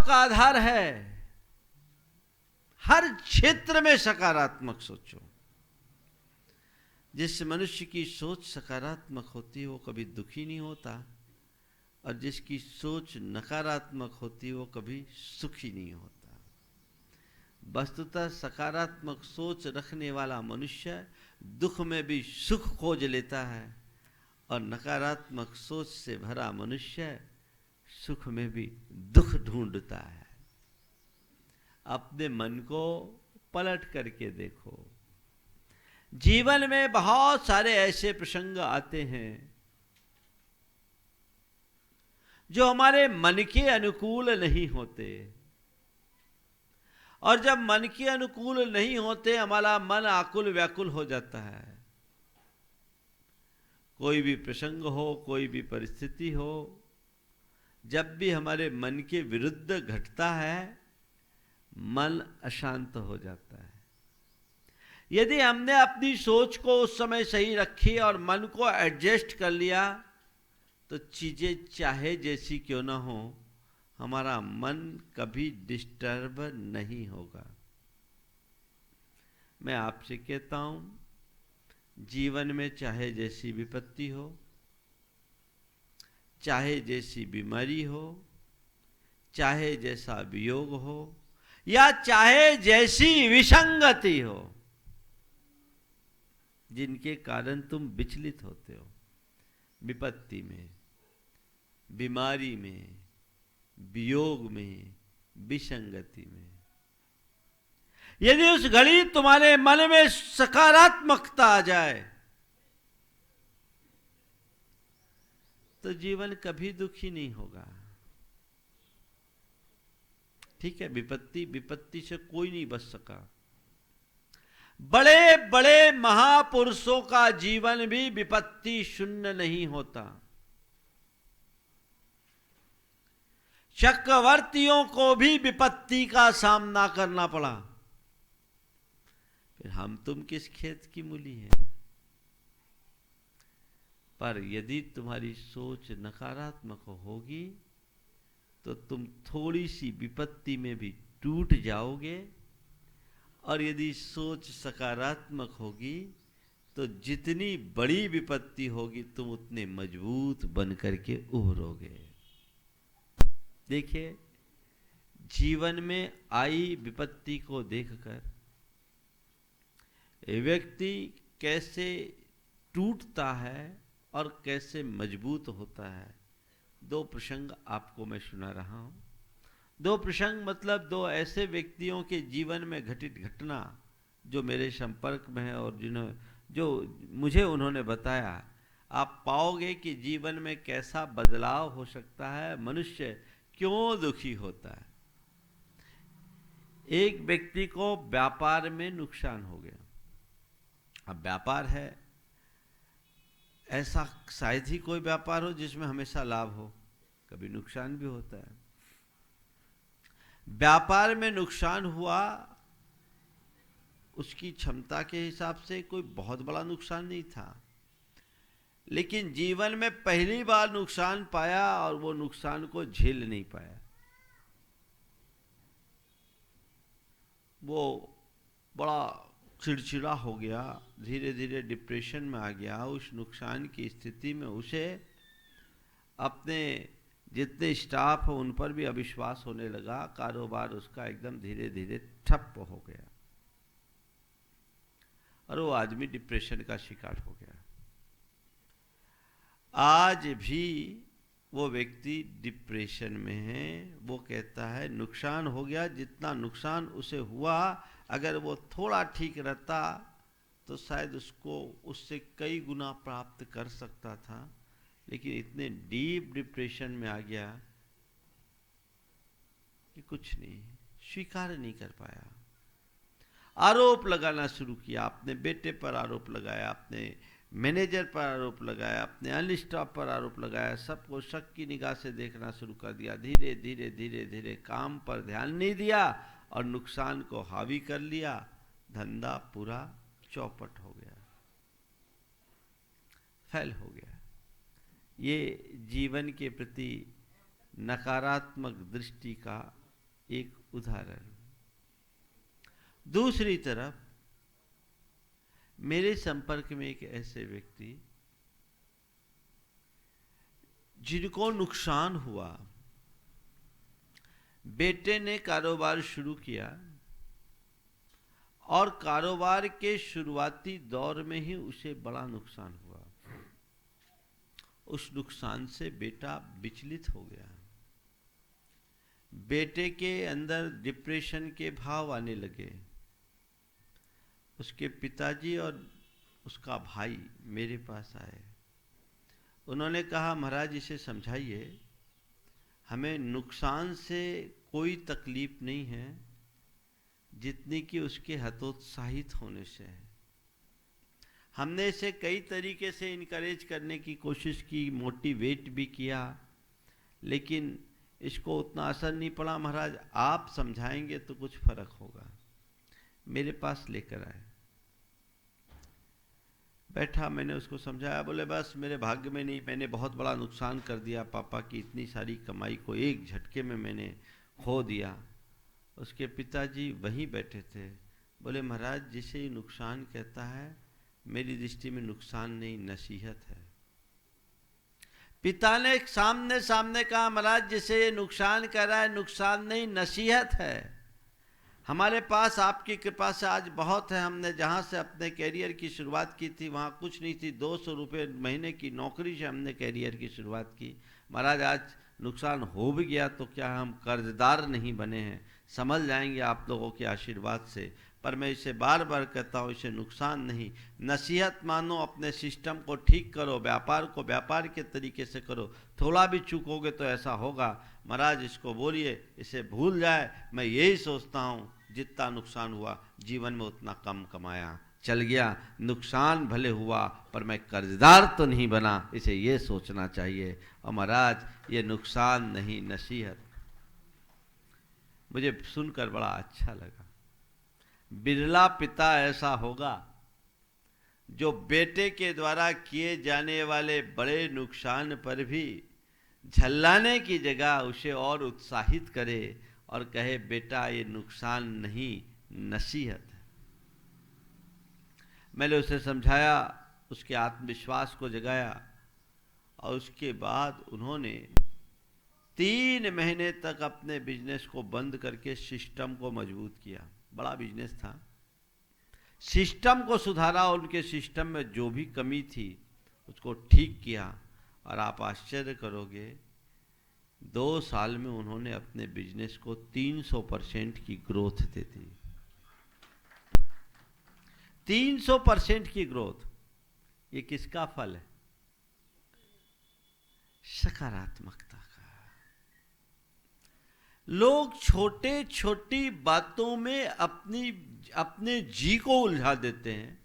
आपका आधार है। हर क्षेत्र में सकारात्मक सोचो। जिस मनुष्य की सोच सकारात्मक होती है वो कभी दुखी नहीं होता, और जिसकी सोच नकारात्मक होती है वो कभी सुखी नहीं होता। वस्तुतः सकारात्मक सोच रखने वाला मनुष्य दुख में भी सुख खोज लेता है, और नकारात्मक सोच से भरा मनुष्य सुख में भी दुख ढूंढता है। अपने मन को पलट करके देखो। जीवन में बहुत सारे ऐसे प्रसंग आते हैं जो हमारे मन के अनुकूल नहीं होते, और जब मन के अनुकूल नहीं होते हमारा मन आकुल व्याकुल हो जाता है। कोई भी प्रसंग हो, कोई भी परिस्थिति हो, जब भी हमारे मन के विरुद्ध घटता है मन अशांत हो जाता है। यदि हमने अपनी सोच को उस समय सही रखी और मन को एडजस्ट कर लिया तो चीजें चाहे जैसी क्यों ना हो, हमारा मन कभी डिस्टर्ब नहीं होगा। मैं आपसे कहता हूं, जीवन में चाहे जैसी विपत्ति हो, चाहे जैसी बीमारी हो, चाहे जैसा वियोग हो, या चाहे जैसी विसंगति हो जिनके कारण तुम विचलित होते हो, विपत्ति में, बीमारी में, वियोग में, विसंगति में, यदि उस घड़ी तुम्हारे मन में सकारात्मकता आ जाए तो जीवन कभी दुखी नहीं होगा। ठीक है, विपत्ति से कोई नहीं बच सका। बड़े बड़े महापुरुषों का जीवन भी विपत्ति शून्य नहीं होता। चक्रवर्तियों को भी विपत्ति का सामना करना पड़ा। फिर हम तुम किस खेत की मूली हैं? पर यदि तुम्हारी सोच नकारात्मक होगी तो तुम थोड़ी सी विपत्ति में भी टूट जाओगे, और यदि सोच सकारात्मक होगी तो जितनी बड़ी विपत्ति होगी तुम उतने मजबूत बन करके उभरोगे। देखिए, जीवन में आई विपत्ति को देखकर व्यक्ति कैसे टूटता है और कैसे मजबूत होता है। दो प्रसंग आपको मैं सुना रहा हूं। दो प्रसंग मतलब दो ऐसे व्यक्तियों के जीवन में घटित घटना जो मेरे संपर्क में है और जो मुझे उन्होंने बताया। आप पाओगे कि जीवन में कैसा बदलाव हो सकता है, मनुष्य क्यों दुखी होता है। एक व्यक्ति को व्यापार में नुकसान हो गया। अब व्यापार है, ऐसा शायद ही कोई व्यापार हो जिसमें हमेशा लाभ हो, कभी नुकसान भी होता है। व्यापार में नुकसान हुआ, उसकी क्षमता के हिसाब से कोई बहुत बड़ा नुकसान नहीं था, लेकिन जीवन में पहली बार नुकसान पाया और वो नुकसान को झेल नहीं पाया। वो बड़ा चिड़चिड़ा हो गया, धीरे धीरे डिप्रेशन में आ गया। उस नुकसान की स्थिति में उसे अपने जितने स्टाफ हो उन पर भी अविश्वास होने लगा। कारोबार उसका एकदम धीरे धीरे ठप हो गया और वो आदमी डिप्रेशन का शिकार हो गया। आज भी वो व्यक्ति डिप्रेशन में है। वो कहता है नुकसान हो गया, जितना नुकसान उसे हुआ अगर वो थोड़ा ठीक रहता तो शायद उसको उससे कई गुना प्राप्त कर सकता था, लेकिन इतने डीप डिप्रेशन में आ गया कि कुछ नहीं, स्वीकार नहीं कर पाया। आरोप लगाना शुरू किया, अपने बेटे पर आरोप लगाया, अपने मैनेजर पर आरोप लगाया, अपने अन्य स्टाफ पर आरोप लगाया, सबको शक की निगाह से देखना शुरू कर दिया। धीरे धीरे धीरे धीरे काम पर ध्यान नहीं दिया और नुकसान को हावी कर लिया। धंधा पूरा चौपट हो गया, फेल हो गया। ये जीवन के प्रति नकारात्मक दृष्टि का एक उदाहरण। दूसरी तरफ मेरे संपर्क में एक ऐसे व्यक्ति जिनको नुकसान हुआ। बेटे ने कारोबार शुरू किया और कारोबार के शुरुआती दौर में ही उसे बड़ा नुकसान हुआ। उस नुकसान से बेटा विचलित हो गया। बेटे के अंदर डिप्रेशन के भाव आने लगे। उसके पिताजी और उसका भाई मेरे पास आए। उन्होंने कहा, महाराज इसे समझाइए, हमें नुकसान से कोई तकलीफ नहीं है जितनी कि उसके हतोत्साहित होने से है। हमने इसे कई तरीके से इनकरेज करने की कोशिश की, मोटिवेट भी किया, लेकिन इसको उतना असर नहीं पड़ा। महाराज आप समझाएंगे तो कुछ फर्क होगा। मेरे पास लेकर आए, बैठा, मैंने उसको समझाया। बोले बस मेरे भाग्य में नहीं, मैंने बहुत बड़ा नुकसान कर दिया। पापा की इतनी सारी कमाई को एक झटके में मैंने खो दिया। उसके पिताजी वहीं बैठे थे। बोले महाराज जिसे ये नुकसान कहता है, मेरी दृष्टि में नुकसान नहीं, नसीहत है। पिता ने सामने सामने कहा, महाराज जिसे ये नुकसान कर रहा है, नुकसान नहीं, नसीहत है। हमारे पास आपकी कृपा से आज बहुत है। हमने जहाँ से अपने कैरियर की शुरुआत की थी वहाँ कुछ नहीं थी। 200 रुपये महीने की नौकरी से हमने कैरियर की शुरुआत की। महाराज आज नुकसान हो भी गया तो क्या हम कर्जदार नहीं बने हैं, समझ जाएंगे आप लोगों के आशीर्वाद से। पर मैं इसे बार बार कहता हूँ, इसे नुकसान नहीं, नसीहत मानो। अपने सिस्टम को ठीक करो, व्यापार को व्यापार के तरीके से करो। थोड़ा भी चूकोगे तो ऐसा होगा। महाराज इसको बोलिए, इसे भूल जाए। मैं यही सोचता हूँ, जितना नुकसान हुआ जीवन में उतना कम कमाया, चल गया। नुकसान भले हुआ पर मैं कर्जदार तो नहीं बना, इसे ये सोचना चाहिए। और महाराज ये नुकसान नहीं, नसीहत। मुझे सुनकर बड़ा अच्छा लगा। बिरला पिता ऐसा होगा जो बेटे के द्वारा किए जाने वाले बड़े नुकसान पर भी झल्लाने की जगह उसे और उत्साहित करे और कहे, बेटा ये नुकसान नहीं, नसीहत है। मैंने उसे समझाया, उसके आत्मविश्वास को जगाया और उसके बाद उन्होंने 3 महीने तक अपने बिजनेस को बंद करके सिस्टम को मजबूत किया। बड़ा बिजनेस था, सिस्टम को सुधारा, उनके सिस्टम में जो भी कमी थी उसको ठीक किया। और आप आश्चर्य करोगे, 2 साल में उन्होंने अपने बिजनेस को 300% की ग्रोथ दे दी। 300% की ग्रोथ। ये किसका फल है? सकारात्मकता का। लोग छोटे छोटी बातों में अपने जी को उलझा देते हैं,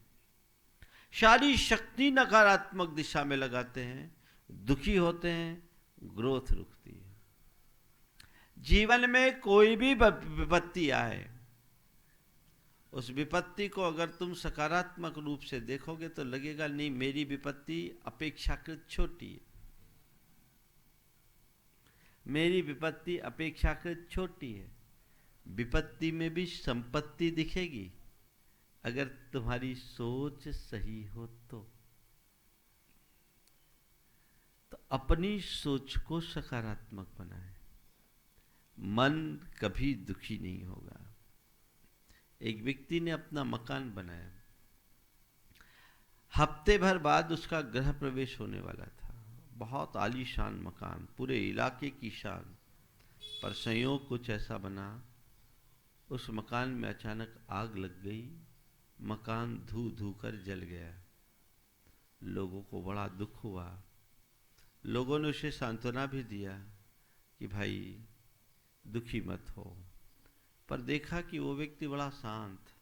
सारी शक्ति नकारात्मक दिशा में लगाते हैं, दुखी होते हैं, ग्रोथ रुकती है। जीवन में कोई भी विपत्ति आए, उस विपत्ति को अगर तुम सकारात्मक रूप से देखोगे तो लगेगा नहीं, मेरी विपत्ति अपेक्षाकृत छोटी है, मेरी विपत्ति अपेक्षाकृत छोटी है। विपत्ति में भी संपत्ति दिखेगी अगर तुम्हारी सोच सही हो तो अपनी सोच को सकारात्मक बनाए, मन कभी दुखी नहीं होगा। एक व्यक्ति ने अपना मकान बनाया, हफ्ते भर बाद उसका गृह प्रवेश होने वाला था। बहुत आलीशान मकान, पूरे इलाके की शान। पर संयोग कुछ ऐसा बना, उस मकान में अचानक आग लग गई, मकान धू धू कर जल गया। लोगों को बड़ा दुख हुआ। लोगों ने उसे सांत्वना भी दिया कि भाई दुखी मत हो। पर देखा कि वो व्यक्ति बड़ा शांत,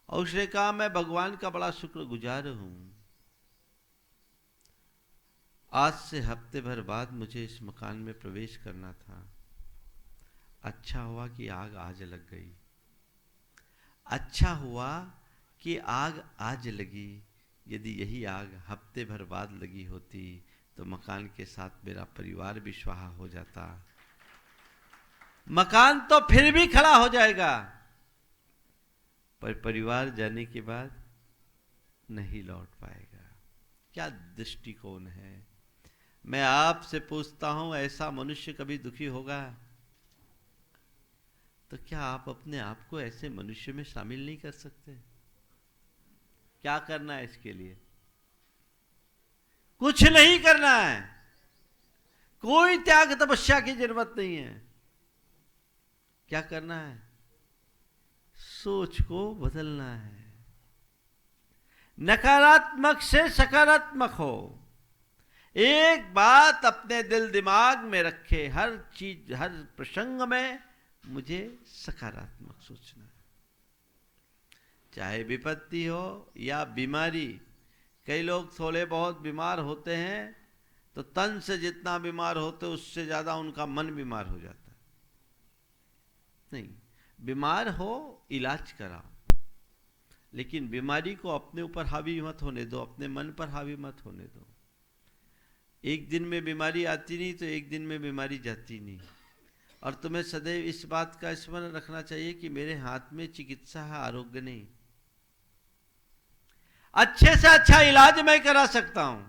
और उसने कहा, मैं भगवान का बड़ा शुक्रगुजार हूं, आज से हफ्ते भर बाद मुझे इस मकान में प्रवेश करना था। अच्छा हुआ कि आग आज लग गई। अच्छा हुआ कि आग आज लगी। यदि यही आग हफ्ते भर बाद लगी होती तो मकान के साथ मेरा परिवार भी स्वाहा हो जाता। मकान तो फिर भी खड़ा हो जाएगा, पर परिवार जाने के बाद नहीं लौट पाएगा। क्या दृष्टिकोण है। मैं आपसे पूछता हूं, ऐसा मनुष्य कभी दुखी होगा? तो क्या आप अपने आप को ऐसे मनुष्य में शामिल नहीं कर सकते? क्या करना है इसके लिए? कुछ नहीं करना है, कोई त्याग तपस्या की जरूरत नहीं है। क्या करना है? सोच को बदलना है। नकारात्मक से सकारात्मक हो। एक बात अपने दिल दिमाग में रखे, हर चीज हर प्रसंग में मुझे सकारात्मक सोचना है। चाहे विपत्ति हो या बीमारी। कई लोग थोड़े बहुत बीमार होते हैं तो तन से जितना बीमार होते उससे ज्यादा उनका मन बीमार हो जाता है। नहीं, बीमार हो इलाज कराओ, लेकिन बीमारी को अपने ऊपर हावी मत होने दो, अपने मन पर हावी मत होने दो। एक दिन में बीमारी आती नहीं तो एक दिन में बीमारी जाती नहीं। और तुम्हें सदैव इस बात का स्मरण रखना चाहिए कि मेरे हाथ में चिकित्सा है, आरोग्य नहीं। अच्छे से अच्छा इलाज मैं करा सकता हूं,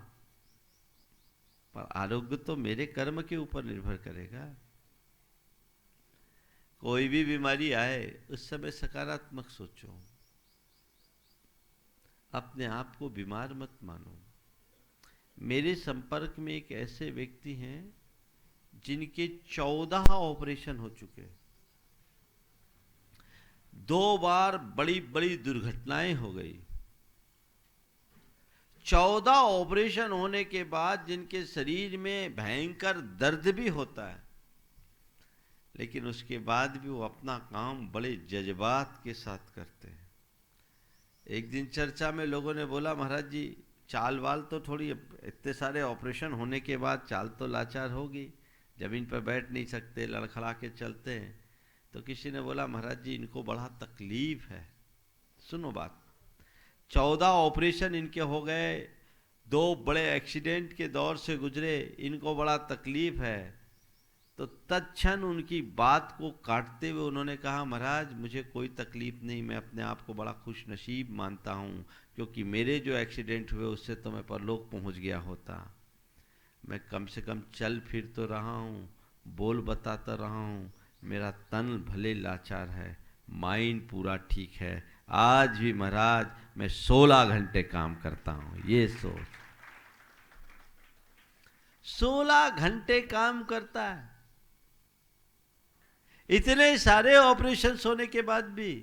पर आरोग्य तो मेरे कर्म के ऊपर निर्भर करेगा। कोई भी बीमारी आए उस समय सकारात्मक सोचो, अपने आप को बीमार मत मानो। मेरे संपर्क में एक ऐसे व्यक्ति हैं जिनके 14 ऑपरेशन हो चुके, 2 बार बड़ी बड़ी दुर्घटनाएं हो गई। 14 ऑपरेशन होने के बाद जिनके शरीर में भयंकर दर्द भी होता है, लेकिन उसके बाद भी वो अपना काम बड़े जज्बात के साथ करते हैं। एक दिन चर्चा में लोगों ने बोला, महाराज जी चाल वाल तो थोड़ी, इतने सारे ऑपरेशन होने के बाद चाल तो लाचार होगी, जमीन पर बैठ नहीं सकते, लड़खड़ा के चलते हैं। तो किसी ने बोला, महाराज जी इनको बड़ा तकलीफ है। सुनो बात, 14 ऑपरेशन इनके हो गए, 2 बड़े एक्सीडेंट के दौर से गुजरे, इनको बड़ा तकलीफ है। तो तत्क्षण उनकी बात को काटते हुए उन्होंने कहा, महाराज मुझे कोई तकलीफ नहीं, मैं अपने आप को बड़ा खुश नसीब मानता हूँ, क्योंकि मेरे जो एक्सीडेंट हुए उससे तो मैं परलोक पहुँच गया होता। मैं कम से कम चल फिर तो रहा हूँ, बोल बताता रहा हूँ, मेरा तन भले लाचार है, माइंड पूरा ठीक है। आज भी महाराज मैं 16 घंटे काम करता हूँ। ये सोच, 16 घंटे काम करता है, इतने सारे ऑपरेशन होने के बाद भी।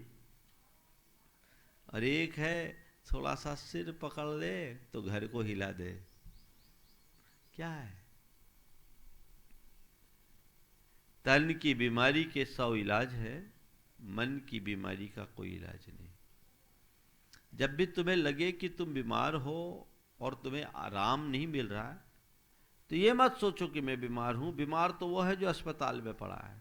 और एक है थोड़ा सा सिर पकड़ ले तो घर को हिला दे। क्या है? तन की बीमारी के 100 इलाज है, मन की बीमारी का कोई इलाज नहीं। जब भी तुम्हें लगे कि तुम बीमार हो और तुम्हें आराम नहीं मिल रहा है, तो ये मत सोचो कि मैं बीमार हूं। बीमार तो वो है जो अस्पताल में पड़ा है,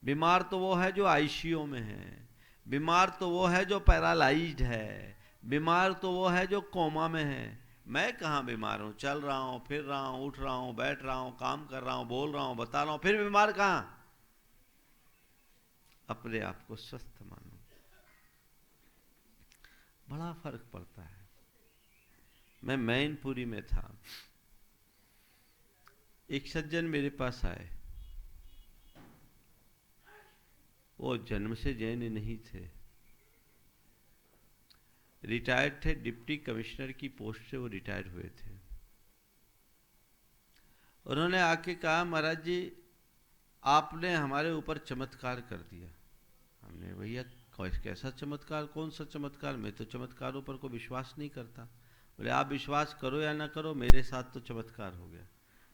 बीमार तो वो है जो आईसीयू में है, बीमार तो वो है जो पैरालाइज्ड है, बीमार तो वो है जो कोमा में है। मैं कहाँ बीमार हूँ? चल रहा हूँ, फिर रहा हूँ, उठ रहा हूँ, बैठ रहा हूँ, काम कर रहा हूँ, बोल रहा हूँ, बता रहा हूँ, फिर बीमार कहाँ? अपने आप को स्वस्थ मानो, बड़ा फर्क पड़ता है। मैं मैनपुरी में था, एक सज्जन मेरे पास आए। वो जन्म से जैन नहीं थे, रिटायर्ड थे, डिप्टी कमिश्नर की पोस्ट से वो रिटायर हुए थे। उन्होंने आके कहा, महाराज जी आपने हमारे ऊपर चमत्कार कर दिया। हमने, भैया कैसा चमत्कार? कौन सा चमत्कार? मैं तो चमत्कारों पर को विश्वास नहीं करता। बोले आप विश्वास करो या ना करो, मेरे साथ तो चमत्कार हो गया।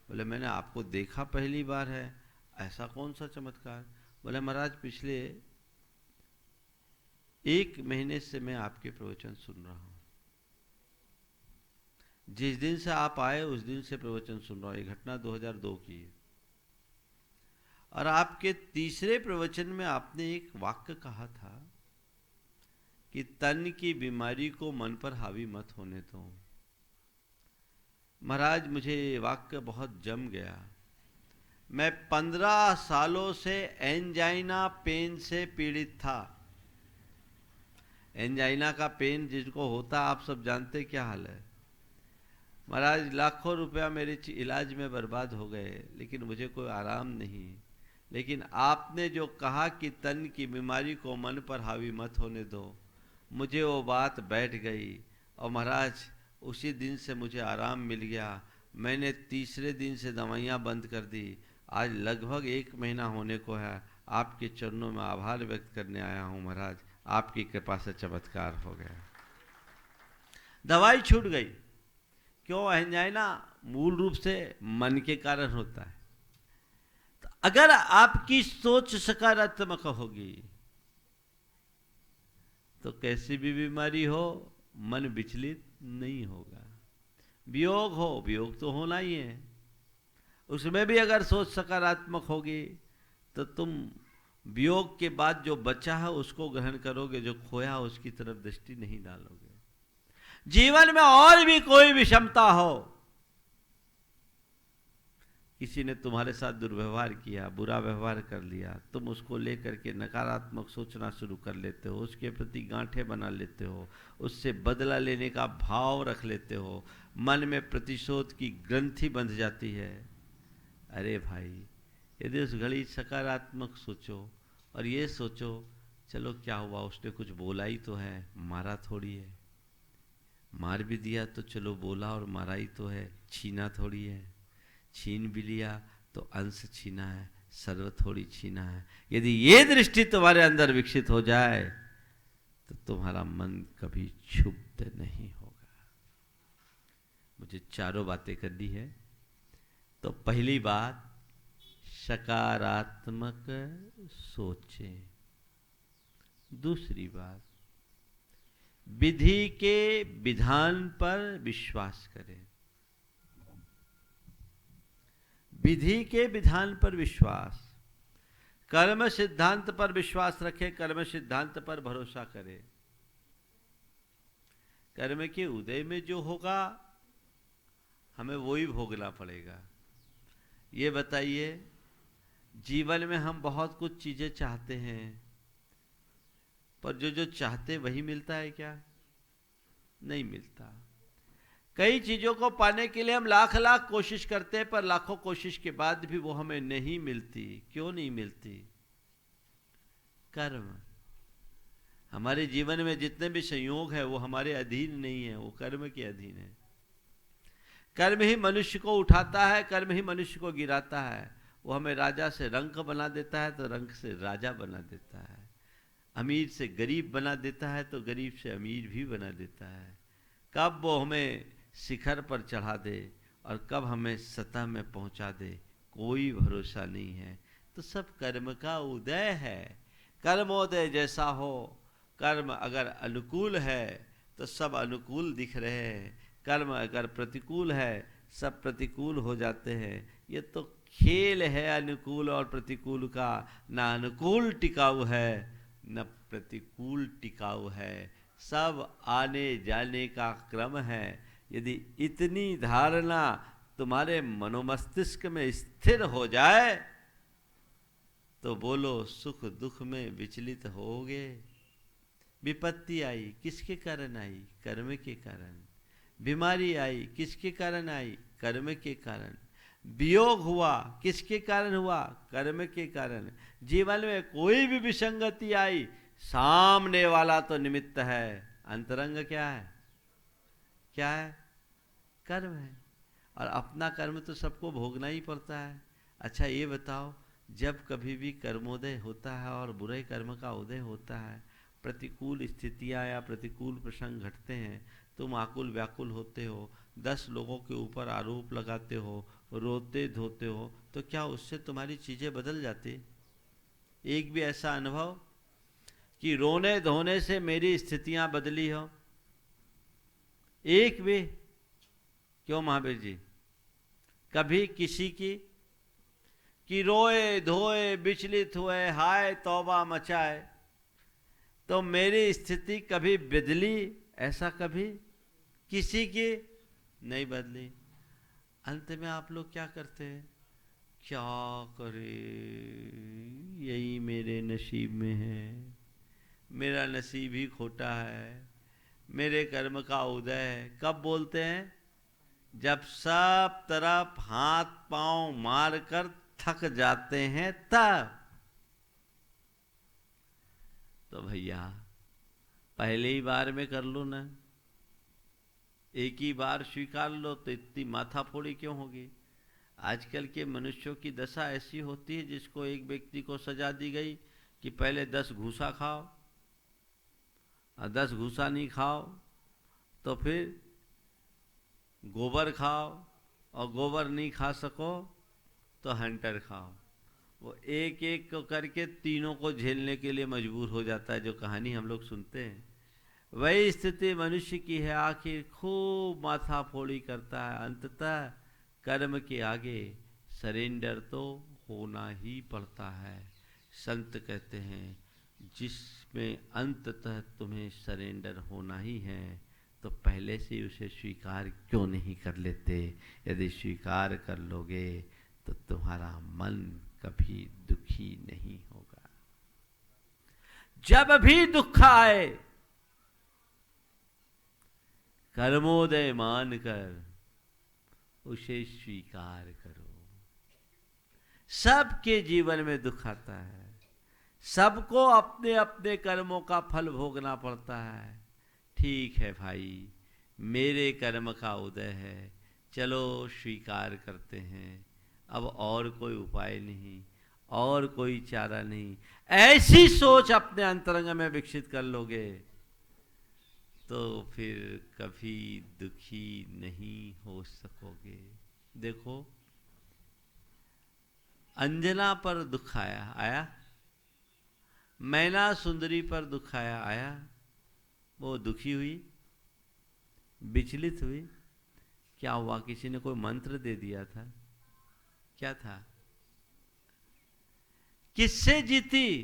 बोले मैंने आपको देखा पहली बार है, ऐसा कौन सा चमत्कार? बोले महाराज पिछले 1 महीने से मैं आपके प्रवचन सुन रहा हूँ, जिस दिन से आप आए उस दिन से प्रवचन सुन रहा हूँ। ये घटना 2002 की है। और आपके तीसरे प्रवचन में आपने एक वाक्य कहा था कि तन की बीमारी को मन पर हावी मत होने दो। महाराज मुझे ये वाक्य बहुत जम गया। मैं 15 सालों से एंजाइना पेन से पीड़ित था। एंजाइना का पेन जिसको होता आप सब जानते क्या हाल है। महाराज लाखों रुपया मेरे इलाज में बर्बाद हो गए, लेकिन मुझे कोई आराम नहीं। लेकिन आपने जो कहा कि तन की बीमारी को मन पर हावी मत होने दो, मुझे वो बात बैठ गई और महाराज उसी दिन से मुझे आराम मिल गया। मैंने तीसरे दिन से दवाइयाँ बंद कर दी। आज लगभग 1 महीना होने को है। आपके चरणों में आभार व्यक्त करने आया हूँ महाराज, आपकी कृपा से चमत्कार हो गया, दवाई छूट गई। क्यों? एंजाइना मूल रूप से मन के कारण होता है। तो अगर आपकी सोच सकारात्मक होगी तो कैसी भी बीमारी हो मन विचलित नहीं होगा। वियोग हो, वियोग तो होना ही है, उसमें भी अगर सोच सकारात्मक होगी तो तुम वियोग के बाद जो बचा है उसको ग्रहण करोगे, जो खोया उसकी तरफ दृष्टि नहीं डालोगे। जीवन में और भी कोई विषमता हो, किसी ने तुम्हारे साथ दुर्व्यवहार किया, बुरा व्यवहार कर लिया, तुम उसको लेकर के नकारात्मक सोचना शुरू कर लेते हो, उसके प्रति गांठें बना लेते हो, उससे बदला लेने का भाव रख लेते हो, मन में प्रतिशोध की ग्रंथि बंध जाती है। अरे भाई, यदि उस घड़ी सकारात्मक सोचो और ये सोचो चलो क्या हुआ, उसने कुछ बोला ही तो है, मारा थोड़ी है। मार भी दिया तो चलो बोला और मारा ही तो है, छीना थोड़ी है। छीन भी लिया तो अंश छीना है, सर्व थोड़ी छीना है। यदि ये दृष्टि तुम्हारे अंदर विकसित हो जाए तो तुम्हारा मन कभी क्षुब्ध नहीं होगा। मुझे चारों बातें करनी है। तो पहली बात, सकारात्मक सोचें। दूसरी बात, विधि के विधान पर विश्वास करें। विधि के विधान पर विश्वास, कर्म सिद्धांत पर विश्वास रखें, कर्म सिद्धांत पर भरोसा करें। कर्म के उदय में जो होगा हमें वही भोगना पड़ेगा। ये बताइए, जीवन में हम बहुत कुछ चीजें चाहते हैं, पर जो जो चाहते वही मिलता है क्या? नहीं मिलता। कई चीजों को पाने के लिए हम लाख लाख कोशिश करते हैं, पर लाखों कोशिश के बाद भी वो हमें नहीं मिलती। क्यों नहीं मिलती? कर्म। हमारे जीवन में जितने भी संयोग है वो हमारे अधीन नहीं है, वो कर्म के अधीन है। कर्म ही मनुष्य को उठाता है, कर्म ही मनुष्य को गिराता है। वो हमें राजा से रंक बना देता है तो रंक से राजा बना देता है, अमीर से गरीब बना देता है तो गरीब से अमीर भी बना देता है। कब वो हमें शिखर पर चढ़ा दे और कब हमें सतह में पहुंचा दे, कोई भरोसा नहीं है। तो सब कर्म का उदय है। कर्मोदय जैसा हो, कर्म अगर अनुकूल है तो सब अनुकूल दिख रहे हैं, कर्म अगर प्रतिकूल है सब प्रतिकूल हो जाते हैं। ये तो खेल है अनुकूल और प्रतिकूल का, ना अनुकूल टिकाऊ है न प्रतिकूल टिकाऊ है, सब आने जाने का क्रम है। यदि इतनी धारणा तुम्हारे मनोमस्तिष्क में स्थिर हो जाए तो बोलो सुख दुख में विचलित होगे। विपत्ति आई किसके कारण आई? कर्म के कारण। बीमारी आई किसके कारण आई? कर्म के कारण। वियोग हुआ किसके कारण हुआ? कर्म के कारण। जीवन में कोई भी विसंगति आई, सामने वाला तो निमित्त है, अंतरंग क्या है? क्या है? कर्म है। और अपना कर्म तो सबको भोगना ही पड़ता है। अच्छा ये बताओ, जब कभी भी कर्मोदय होता है और बुरे कर्म का उदय होता है, प्रतिकूल स्थितियां या प्रतिकूल प्रसंग घटते हैं, तुम आकुल व्याकुल होते हो, 10 लोगों के ऊपर आरोप लगाते हो, रोते धोते हो, तो क्या उससे तुम्हारी चीज़ें बदल जाती? एक भी ऐसा अनुभव कि रोने धोने से मेरी स्थितियां बदली हो? एक भी? क्यों महावीर जी? कभी किसी की कि रोए धोए विचलित हुए हाय तौबा मचाए तो मेरी स्थिति कभी बदली? ऐसा कभी किसी की नहीं बदली। अंत में आप लोग क्या करते हैं? क्या करे, यही मेरे नसीब में है, मेरा नसीब ही खोटा है, मेरे कर्म का उदय है। कब बोलते हैं? जब सब तरफ हाथ पांव मार कर थक जाते हैं तब। तो भैया पहले ही बार में कर लो ना, एक ही बार स्वीकार लो, तो इतनी माथाफोड़ी क्यों होगी? आजकल के मनुष्यों की दशा ऐसी होती है, जिसको एक व्यक्ति को सजा दी गई कि पहले 10 घूसा खाओ, और 10 घूसा नहीं खाओ तो फिर गोबर खाओ, और गोबर नहीं खा सको तो हंटर खाओ। वो एक एक को करके तीनों को झेलने के लिए मजबूर हो जाता है, जो कहानी हम लोग सुनते हैं। वही स्थिति मनुष्य की है, आखिर खूब माथा फोड़ी करता है, अंततः कर्म के आगे सरेंडर तो होना ही पड़ता है। संत कहते हैं जिसमें अंततः तुम्हें सरेंडर होना ही है, तो पहले से उसे स्वीकार क्यों नहीं कर लेते? यदि स्वीकार कर लोगे तो तुम्हारा मन कभी दुखी नहीं होगा। जब भी दुख आए कर्मोदय मानकर उसे स्वीकार करो। सबके जीवन में दुख आता है, सबको अपने अपने कर्मों का फल भोगना पड़ता है। ठीक है भाई, मेरे कर्म का उदय है, चलो स्वीकार करते हैं, अब और कोई उपाय नहीं, और कोई चारा नहीं। ऐसी सोच अपने अंतरंग में विकसित कर लोगे तो फिर कभी दुखी नहीं हो सकोगे। देखो, अंजना पर दुख आया, मैना सुंदरी पर दुख आया, वो दुखी हुई, विचलित हुई। क्या हुआ? किसी ने कोई मंत्र दे दिया था? क्या था? किससे जीती?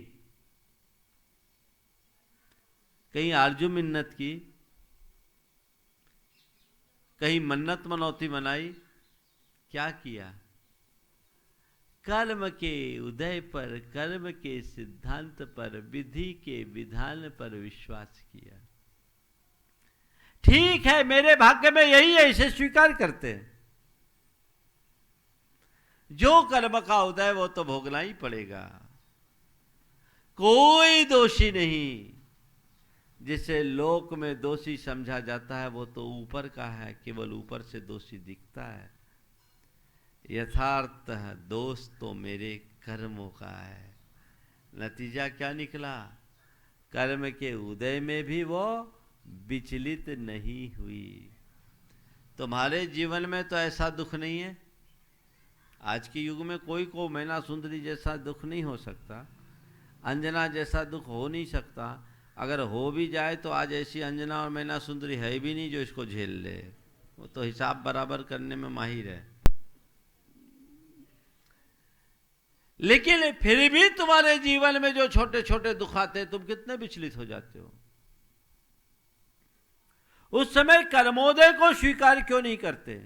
कहीं आरजू मिन्नत की, कहीं मन्नत मनौती मनाई? क्या किया? कर्म के उदय पर, कर्म के सिद्धांत पर, विधि के विधान पर विश्वास किया। ठीक है, मेरे भाग्य में यही है, इसे स्वीकार करते हैं। जो कर्म का उदय वो तो भोगना ही पड़ेगा। कोई दोषी नहीं। जिसे लोक में दोषी समझा जाता है वो तो ऊपर का है, केवल ऊपर से दोषी दिखता है। यथार्थ दोष तो मेरे कर्मों का है। नतीजा क्या निकला? कर्म के उदय में भी वो विचलित नहीं हुई। तुम्हारे जीवन में तो ऐसा दुख नहीं है। आज के युग में कोई को मैना सुंदरी जैसा दुख नहीं हो सकता, अंजना जैसा दुख हो नहीं सकता। अगर हो भी जाए तो आज ऐसी अंजना और मैना सुंदरी है भी नहीं जो इसको झेल ले। वो तो हिसाब बराबर करने में माहिर है। लेकिन फिर भी तुम्हारे जीवन में जो छोटे छोटे दुख आते हैं, तुम कितने विचलित हो जाते हो। उस समय कर्मोदय को स्वीकार क्यों नहीं करते?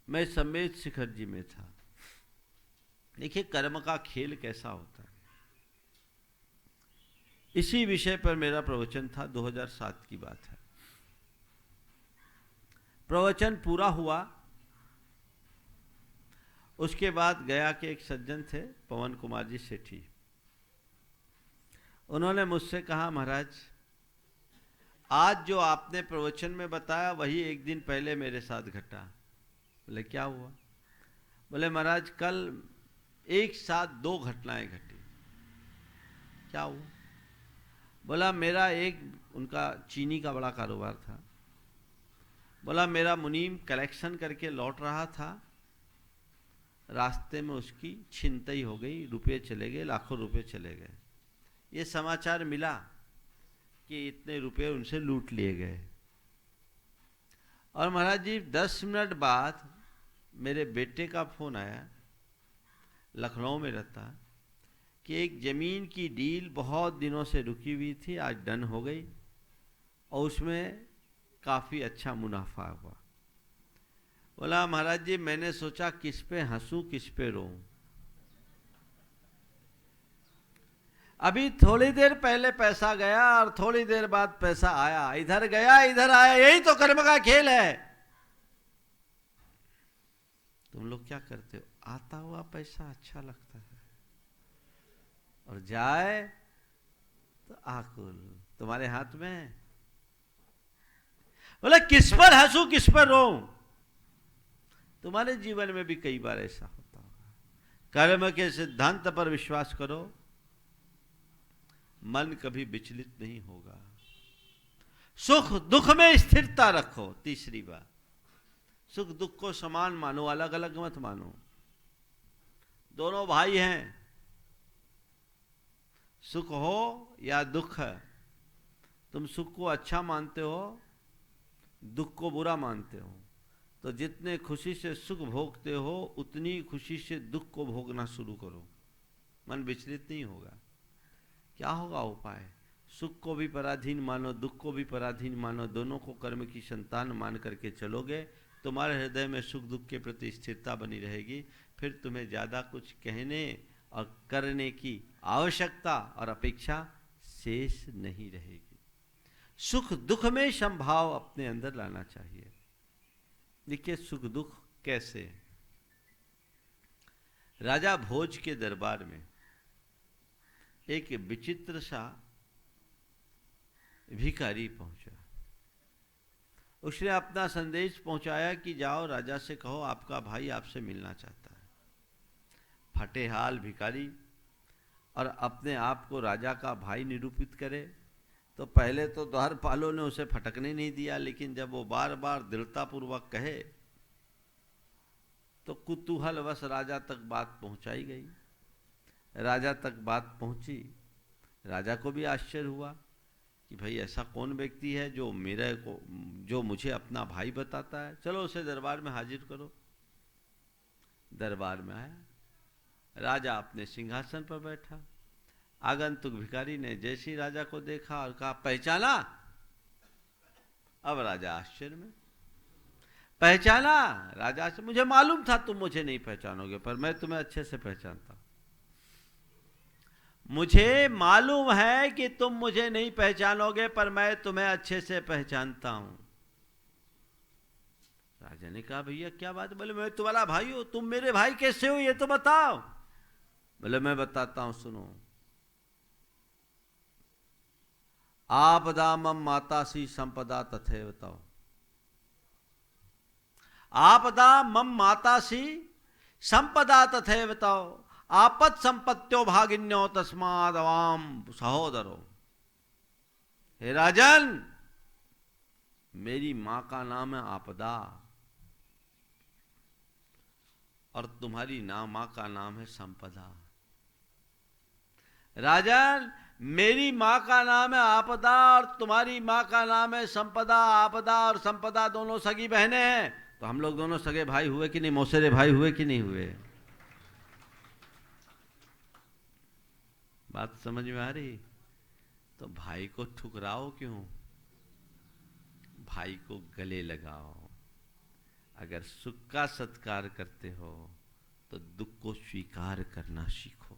मैं सम्मेद शिखर जी में था। देखिए कर्म का खेल कैसा होता है। इसी विषय पर मेरा प्रवचन था, 2007 की बात है। प्रवचन पूरा हुआ, उसके बाद गया के एक सज्जन थे, पवन कुमार जी सेठी। उन्होंने मुझसे कहा, महाराज आज जो आपने प्रवचन में बताया वही एक दिन पहले मेरे साथ घटा। बोले क्या हुआ? बोले महाराज कल एक साथ 2 घटनाएं घटी। क्या हुआ? बोला मेरा एक, उनका चीनी का बड़ा कारोबार था। बोला मेरा मुनीम कलेक्शन करके लौट रहा था, रास्ते में उसकी छिनतई हो गई, रुपये चले गए, लाखों रुपए चले गए। ये समाचार मिला कि इतने रुपए उनसे लूट लिए गए। और महाराज जी 10 मिनट बाद मेरे बेटे का फोन आया, लखनऊ में रहता, कि एक ज़मीन की डील बहुत दिनों से रुकी हुई थी, आज डन हो गई और उसमें काफ़ी अच्छा मुनाफा हुआ। बोला महाराज जी मैंने सोचा किस पे हंसूं किस पे रोऊं। अभी थोड़ी देर पहले पैसा गया और थोड़ी देर बाद पैसा आया, इधर गया इधर आया, यही तो कर्म का खेल है। तुम लोग क्या करते हो, आता हुआ पैसा अच्छा लगता है और जाए तो आकुल तुम्हारे हाथ में है। बोले किस पर हंसू किस पर रोऊं। तुम्हारे जीवन में भी कई बार ऐसा होता होगा। कर्म के सिद्धांत पर विश्वास करो, मन कभी विचलित नहीं होगा। सुख दुख में स्थिरता रखो। तीसरी बात, सुख दुख को समान मानो, अलग अलग मत मानो। दोनों भाई हैं, सुख हो या दुख है, तुम सुख को अच्छा मानते हो, दुख को बुरा मानते हो, तो जितने खुशी से सुख भोगते हो उतनी खुशी से दुख को भोगना शुरू करो, मन विचलित नहीं होगा। क्या होगा उपाय, सुख को भी पराधीन मानो, दुख को भी पराधीन मानो, दोनों को कर्म की संतान मान करके चलोगे, तुम्हारे हृदय में सुख दुख के प्रति स्थिरता बनी रहेगी। फिर तुम्हें ज़्यादा कुछ कहने और करने की आवश्यकता और अपेक्षा शेष नहीं रहेगी। सुख दुख में समभाव अपने अंदर लाना चाहिए। देखिए सुख दुख कैसे। राजा भोज के दरबार में एक विचित्र सा भिखारी पहुंचा। उसने अपना संदेश पहुंचाया कि जाओ राजा से कहो आपका भाई आपसे मिलना चाहता है। फटेहाल भिखारी और अपने आप को राजा का भाई निरूपित करे, तो पहले तो द्वारपालों ने उसे फटकने नहीं दिया, लेकिन जब वो बार बार दृढ़तापूर्वक कहे तो कुतूहलवश राजा तक बात पहुंचाई गई। राजा तक बात पहुंची, राजा को भी आश्चर्य हुआ कि भाई ऐसा कौन व्यक्ति है जो मुझे अपना भाई बताता है, चलो उसे दरबार में हाजिर करो। दरबार में आया, राजा अपने सिंहासन पर बैठा। आगंतुक भिखारी ने जैसे ही राजा को देखा और कहा पहचाना। अब राजा आश्चर्य में, पहचाना? राजा से मुझे मालूम था तुम मुझे नहीं पहचानोगे, पर मैं तुम्हें अच्छे से पहचानता हूं। मुझे मालूम है कि तुम मुझे नहीं पहचानोगे, पर मैं तुम्हें अच्छे से पहचानता हूं। राजा ने कहा भैया क्या बात? बोले मैं तुम्हारा भाई हूं। तुम मेरे भाई कैसे हो ये तो बताओ। बोले मैं बताता हूं, सुनो। आपदा मम मातासी संपदा तथैव तव। आपदा मम मातासी संपदा तथैव तव। आपद संपत्त्यो भागिन्यो तस्मादवाम सहोदरो। हे राजन, मेरी मां का नाम है आपदा और तुम्हारी मां का नाम है संपदा। राजन, मेरी मां का नाम है आपदा और तुम्हारी मां का नाम है संपदा। आपदा और संपदा दोनों सगी बहनें हैं, तो हम लोग दोनों सगे भाई हुए कि नहीं? मौसेरे भाई हुए कि नहीं हुए? बात समझ में आ रही? तो भाई को ठुकराओ क्यों? भाई को गले लगाओ। अगर सुख का सत्कार करते हो तो दुख को स्वीकार करना सीखो।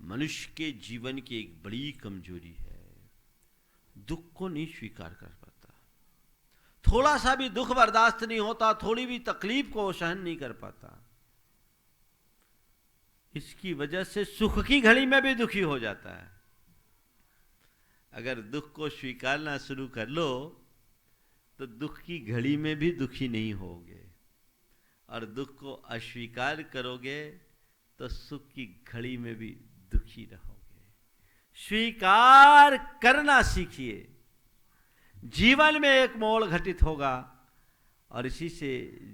मनुष्य के जीवन की एक बड़ी कमजोरी है, दुख को नहीं स्वीकार कर पाता। थोड़ा सा भी दुख बर्दाश्त नहीं होता, थोड़ी भी तकलीफ को सहन नहीं कर पाता। इसकी वजह से सुख की घड़ी में भी दुखी हो जाता है। अगर दुख को स्वीकारना शुरू कर लो तो दुख की घड़ी में भी दुखी नहीं होगे, और दुख को अस्वीकार करोगे तो सुख की घड़ी में भी दुखी रहोगे। स्वीकार करना सीखिए। जीवन में एक मोड़ घटित होगा और इसी से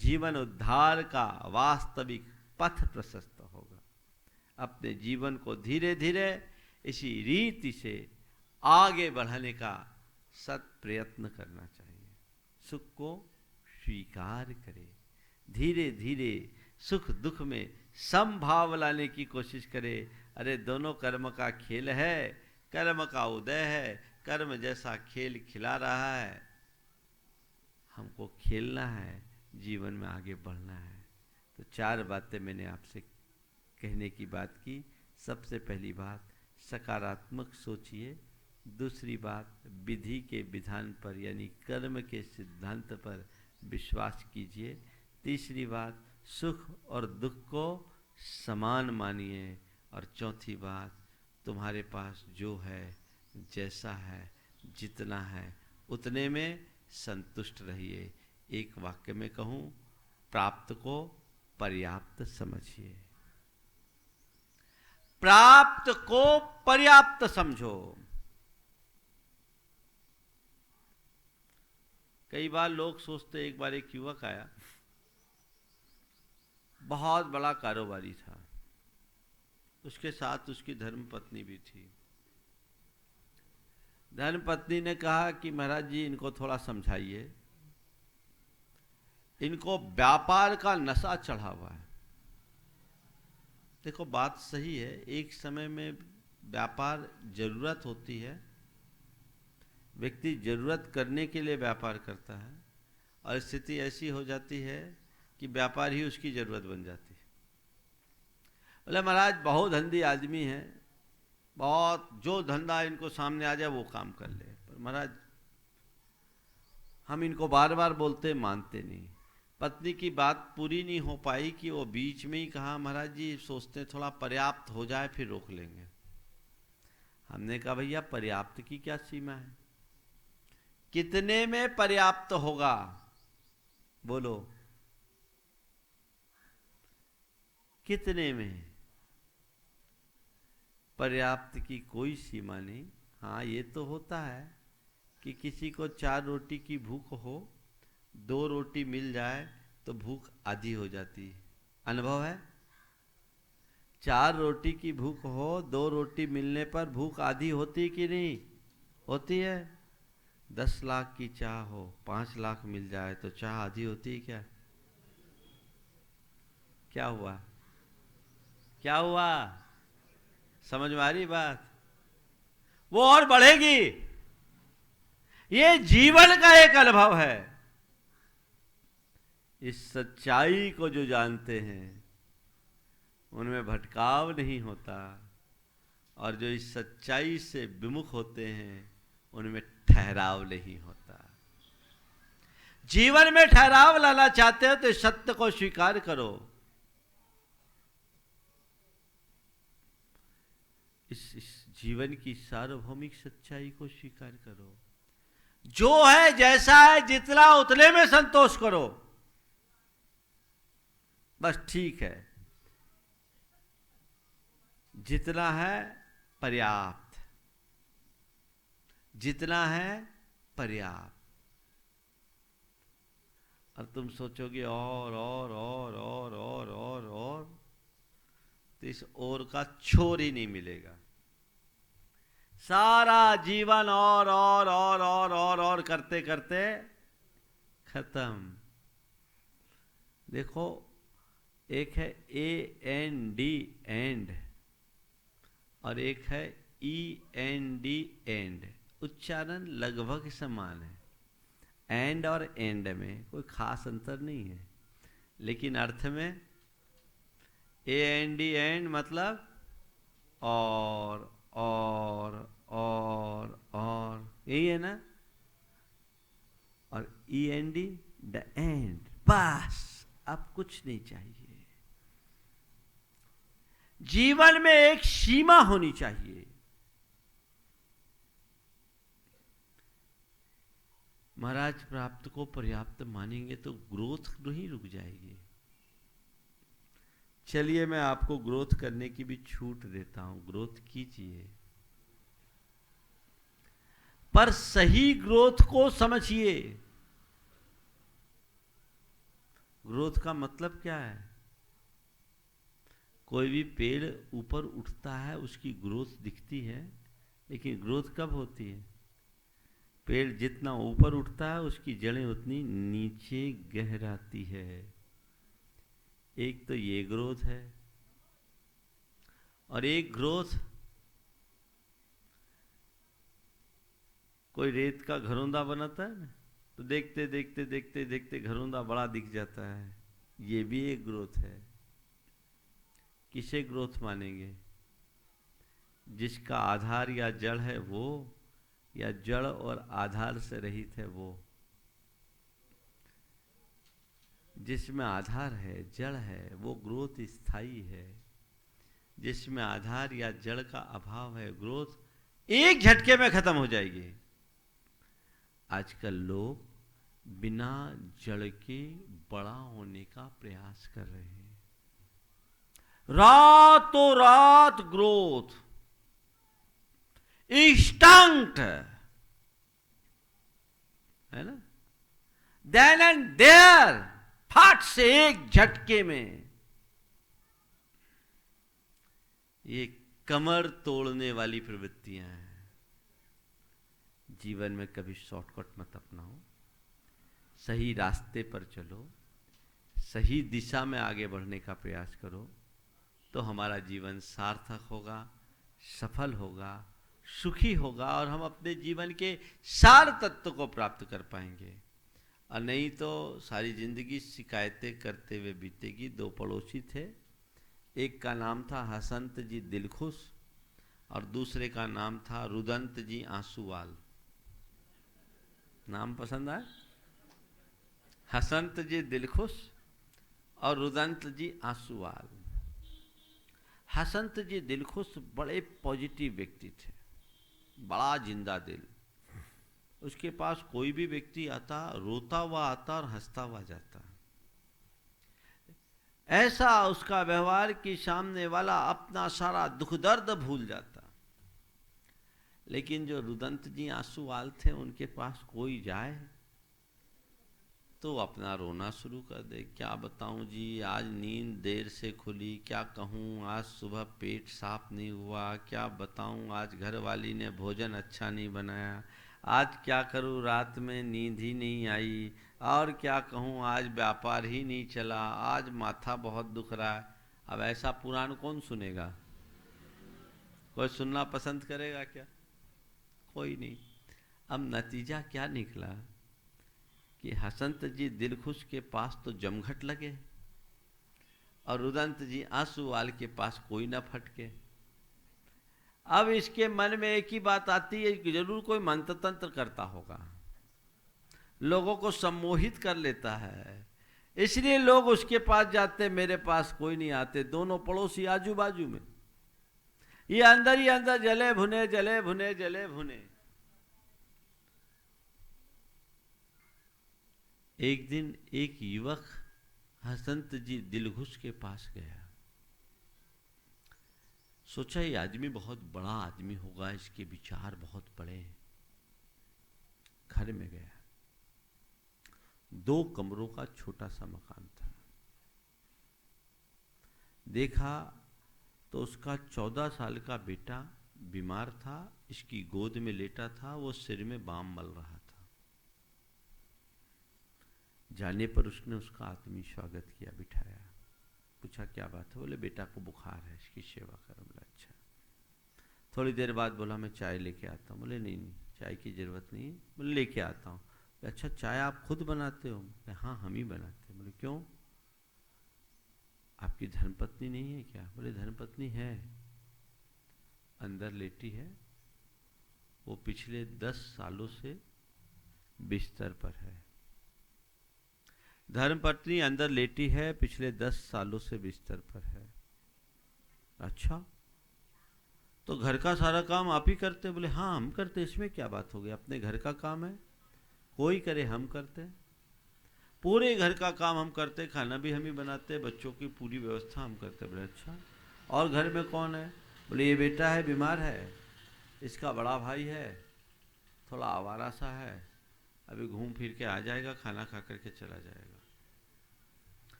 जीवन उद्धार का वास्तविक पथ प्रशस्त होगा। अपने जीवन को धीरे धीरे इसी रीति से आगे बढ़ाने का सत प्रयत्न करना चाहिए। सुख को स्वीकार करें, धीरे धीरे सुख दुख में समभाव लाने की कोशिश करें। अरे दोनों कर्म का खेल है, कर्म का उदय है, कर्म जैसा खेल खिला रहा है, हमको खेलना है, जीवन में आगे बढ़ना है। तो 4 बातें मैंने आपसे कहने की बात की। सबसे पहली बात, सकारात्मक सोचिए। दूसरी बात, विधि के विधान पर यानी कर्म के सिद्धांत पर विश्वास कीजिए। तीसरी बात, सुख और दुख को समान मानिए। और चौथी बात, तुम्हारे पास जो है, जैसा है, जितना है, उतने में संतुष्ट रहिए। एक वाक्य में कहूँ, प्राप्त को पर्याप्त समझिए। प्राप्त को पर्याप्त समझो। कई बार लोग सोचते, एक बार एक युवक आया, बहुत बड़ा कारोबारी था, उसके साथ उसकी धर्मपत्नी भी थी। धर्मपत्नी ने कहा कि महाराज जी, इनको थोड़ा समझाइए, इनको व्यापार का नशा चढ़ा हुआ है। देखो, बात सही है, एक समय में व्यापार जरूरत होती है, व्यक्ति जरूरत करने के लिए व्यापार करता है, और स्थिति ऐसी हो जाती है कि व्यापार ही उसकी जरूरत बन जाती है। बोले महाराज, बहुत धंधी आदमी है, बहुत जो धंधा इनको सामने आ जाए वो काम कर ले, पर महाराज हम इनको बार बार बोलते मानते नहीं। पत्नी की बात पूरी नहीं हो पाई कि वो बीच में ही कहा, महाराज जी सोचते थोड़ा पर्याप्त हो जाए फिर रोक लेंगे। हमने कहा भैया, पर्याप्त की क्या सीमा है? कितने में पर्याप्त होगा? बोलो, कितने में? पर्याप्त की कोई सीमा नहीं। हाँ, ये तो होता है कि किसी को 4 रोटी की भूख हो, 2 रोटी मिल जाए तो भूख आधी हो जाती है। अनुभव है? 4 रोटी की भूख हो, 2 रोटी मिलने पर भूख आधी होती कि नहीं होती है? 10 लाख की चाह हो, 5 लाख मिल जाए तो चाह आधी होती है क्या? क्या हुआ? क्या हुआ? समझ में आ रही बात? वो और बढ़ेगी। ये जीवन का एक अनुभव है। इस सच्चाई को जो जानते हैं उनमें भटकाव नहीं होता, और जो इस सच्चाई से विमुख होते हैं उनमें ठहराव नहीं होता। जीवन में ठहराव लाना चाहते हो तो सत्य को स्वीकार करो। इस जीवन की सार्वभौमिक सच्चाई को स्वीकार करो। जो है, जैसा है, जितना उतने में संतोष करो, बस ठीक है। जितना है पर्याप्त, जितना है पर्याप्त। और तुम सोचोगे और और और और और और और, तो इस और का छोर ही नहीं मिलेगा। सारा जीवन और और और और और करते करते खत्म। देखो, एक है AND एंड, और एक है END एंड। उच्चारण लगभग समान है। एंड और एंड में कोई खास अंतर नहीं है, लेकिन अर्थ में AND एंड मतलब और और और, यही है ना? और END द एंड, बस, अब कुछ नहीं चाहिए। जीवन में एक सीमा होनी चाहिए। महाराज, प्राप्त को पर्याप्त मानेंगे तो ग्रोथ नहीं रुक जाएगी। चलिए, मैं आपको ग्रोथ करने की भी छूट देता हूं, ग्रोथ कीजिए, पर सही ग्रोथ को समझिए। ग्रोथ का मतलब क्या है? कोई भी पेड़ ऊपर उठता है, उसकी ग्रोथ दिखती है, लेकिन ग्रोथ कब होती है? पेड़ जितना ऊपर उठता है उसकी जड़ें उतनी नीचे गहराती है। एक तो ये ग्रोथ है, और एक ग्रोथ, कोई रेत का घरौंदा बनाता है ना, तो देखते देखते देखते देखते घरौंदा बड़ा दिख जाता है। ये भी एक ग्रोथ है। किसे ग्रोथ मानेंगे? जिसका आधार या जड़ है वो, या जड़ और आधार से रहित है वो? जिसमें आधार है, जड़ है, वो ग्रोथ स्थायी है। जिसमें आधार या जड़ का अभाव है, ग्रोथ एक झटके में खत्म हो जाएगी। आजकल लोग बिना जड़ के बड़ा होने का प्रयास कर रहे हैं। रातों रात ग्रोथ, इंस्टेंट है ना, देन एंड देयर, फट से एक झटके में। ये कमर तोड़ने वाली प्रवृत्तियां हैं। जीवन में कभी शॉर्टकट मत अपनाओ, सही रास्ते पर चलो, सही दिशा में आगे बढ़ने का प्रयास करो, तो हमारा जीवन सार्थक होगा, सफल होगा, सुखी होगा, और हम अपने जीवन के सार तत्व को प्राप्त कर पाएंगे। और नहीं तो सारी जिंदगी शिकायतें करते हुए बीतेगी। दो पड़ोसी थे, एक का नाम था हसंत जी दिलखुश और दूसरे का नाम था रुदंत जी आंसूवाल। नाम पसंद आए? हसंत जी दिलखुश और रुदंत जी आंसूवाल। हसंत जी दिलखुश बड़े पॉजिटिव व्यक्ति थे, बड़ा जिंदा दिल। उसके पास कोई भी व्यक्ति आता, रोता हुआ आता और हंसता हुआ जाता। ऐसा उसका व्यवहार कि सामने वाला अपना सारा दुख दर्द भूल जाता। लेकिन जो रुदंत जी आंसूवाल थे, उनके पास कोई जाए तो अपना रोना शुरू कर दे। क्या बताऊं जी, आज नींद देर से खुली, क्या कहूं आज सुबह पेट साफ नहीं हुआ, क्या बताऊं आज घर वाली ने भोजन अच्छा नहीं बनाया, आज क्या करूं रात में नींद ही नहीं आई, और क्या कहूं आज व्यापार ही नहीं चला, आज माथा बहुत दुख रहा है। अब ऐसा पुराण कौन सुनेगा? कोई सुनना पसंद करेगा क्या? कोई नहीं। अब नतीजा क्या निकला कि हसंत जी दिलखुश के पास तो जमघट लगे और रुदंत जी आंसूवाल के पास कोई ना फटके। अब इसके मन में एक ही बात आती है कि जरूर कोई मंत्र तंत्र करता होगा, लोगों को सम्मोहित कर लेता है, इसलिए लोग उसके पास जाते, मेरे पास कोई नहीं आते। दोनों पड़ोसी आजू बाजू में, ये अंदर ही अंदर जले भुने जले भुने जले भुने। एक दिन एक युवक हसंत जी दिलखुश के पास गया। सोचा ये आदमी बहुत बड़ा आदमी होगा, इसके विचार बहुत बड़े हैं। घर में गया, 2 कमरों का छोटा सा मकान था। देखा तो उसका 14 साल का बेटा बीमार था, इसकी गोद में लेटा था, वो सिर में बाम मल रहा था। जाने पर उसने उसका आत्मीय स्वागत किया, बिठाया, पूछा क्या बात है? बोले बेटा को बुखार है, इसकी सेवा करो। बोला अच्छा। थोड़ी देर बाद बोला मैं चाय लेके आता हूँ। बोले नहीं नहीं, चाय की ज़रूरत नहीं है। बोले लेके आता हूँ। अच्छा, चाय आप खुद बनाते हो? बोले हाँ हम ही बनाते हैं। बोले क्यों, आपकी धर्मपत्नी नहीं है क्या? बोले धर्मपत्नी है, अंदर लेटी है, वो पिछले 10 सालों से बिस्तर पर है। धर्मपत्नी अंदर लेटी है, पिछले 10 सालों से बिस्तर पर है। अच्छा, तो घर का सारा काम आप ही करते? बोले हाँ हम करते, इसमें क्या बात हो गई, अपने घर का काम है, कोई करे हम करते, पूरे घर का काम हम करते, खाना भी हम ही बनाते, बच्चों की पूरी व्यवस्था हम करते। बोले अच्छा, और घर में कौन है? बोले ये बेटा है, बीमार है, इसका बड़ा भाई है, थोड़ा आवारा सा है, अभी घूम फिर के आ जाएगा, खाना खा करके चला जाएगा।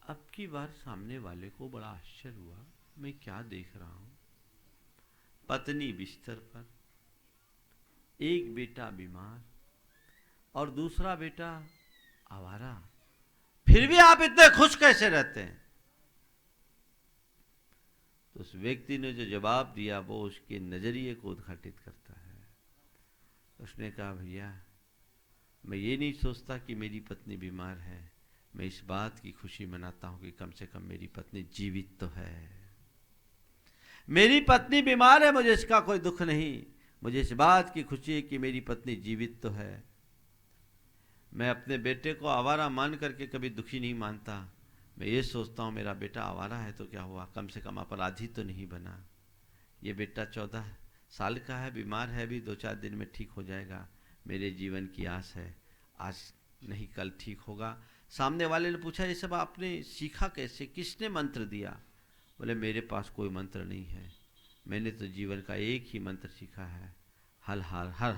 अब की बार सामने वाले को बड़ा आश्चर्य हुआ, मैं क्या देख रहा हूं, पत्नी बिस्तर पर, एक बेटा बीमार और दूसरा बेटा आवारा, फिर भी आप इतने खुश कैसे रहते हैं? तो उस व्यक्ति ने जो जवाब दिया वो उसके नजरिए को उद्घाटित करता है। उसने कहा भैया मैं ये नहीं सोचता कि मेरी पत्नी बीमार है, मैं इस बात की खुशी मनाता हूं कि कम से कम मेरी पत्नी जीवित तो है। मेरी पत्नी बीमार है, मुझे इसका कोई दुख नहीं, मुझे इस बात की खुशी है कि मेरी पत्नी जीवित तो है। मैं अपने बेटे को आवारा मान करके कभी दुखी नहीं मानता। मैं ये सोचता हूँ मेरा बेटा आवारा है तो क्या हुआ, कम से कम अपराधी तो नहीं बना। ये बेटा 14 साल का है, बीमार है, भी 2-4 दिन में ठीक हो जाएगा। मेरे जीवन की आस है, आज नहीं कल ठीक होगा। सामने वाले ने पूछा ये सब आपने सीखा कैसे, किसने मंत्र दिया? बोले मेरे पास कोई मंत्र नहीं है, मैंने तो जीवन का एक ही मंत्र सीखा है, हर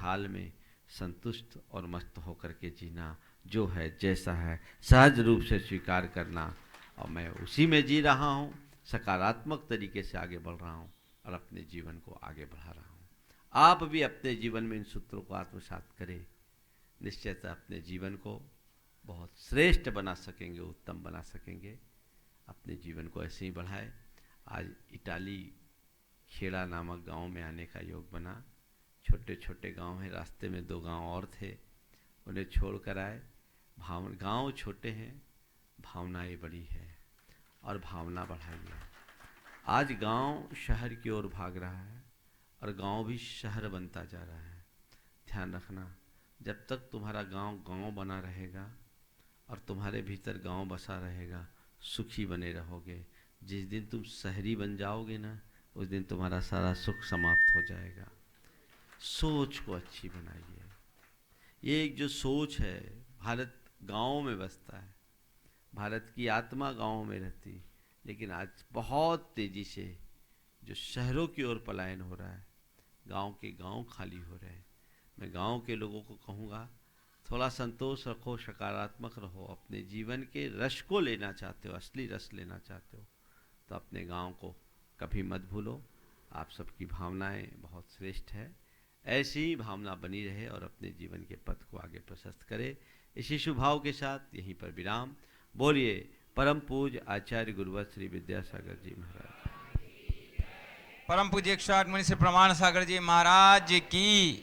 हाल में संतुष्ट और मस्त होकर के जीना, जो है जैसा है सहज रूप से स्वीकार करना। और मैं उसी में जी रहा हूँ, सकारात्मक तरीके से आगे बढ़ रहा हूँ और अपने जीवन को आगे बढ़ा रहा हूँ। आप भी अपने जीवन में इन सूत्रों को आत्मसात करें, निश्चयतः अपने जीवन को बहुत श्रेष्ठ बना सकेंगे, उत्तम बना सकेंगे। अपने जीवन को ऐसे ही बढ़ाए। आज इटाली खेड़ा नामक गांव में आने का योग बना। छोटे छोटे गांव हैं, रास्ते में 2 गांव और थे, उन्हें छोड़ कर आए। गांव छोटे हैं, भावनाएं बड़ी है और भावना बढ़ाइए। आज गांव शहर की ओर भाग रहा है और गांव भी शहर बनता जा रहा है। ध्यान रखना, जब तक तुम्हारा गांव गांव बना रहेगा और तुम्हारे भीतर गांव बसा रहेगा, सुखी बने रहोगे। जिस दिन तुम शहरी बन जाओगे ना, उस दिन तुम्हारा सारा सुख समाप्त हो जाएगा। सोच को अच्छी बनाइए। ये एक जो सोच है, भारत गांव में बसता है, भारत की आत्मा गांव में रहती, लेकिन आज बहुत तेजी से जो शहरों की ओर पलायन हो रहा है, गांव के गांव खाली हो रहे हैं। मैं गांव के लोगों को कहूँगा, थोड़ा संतोष रखो, सकारात्मक रहो। अपने जीवन के रस को लेना चाहते हो, असली रस लेना चाहते हो, तो अपने गांव को कभी मत भूलो। आप सबकी भावनाएं बहुत श्रेष्ठ है, ऐसी ही भावना बनी रहे और अपने जीवन के पथ को आगे प्रशस्त करे। इसी शुभाव के साथ यहीं पर विराम। बोलिए परम पूज्य आचार्य गुरुवर श्री विद्यासागर जी महाराज। परम पूज्य 108 मुनि से प्रमाण सागर जी महाराज की।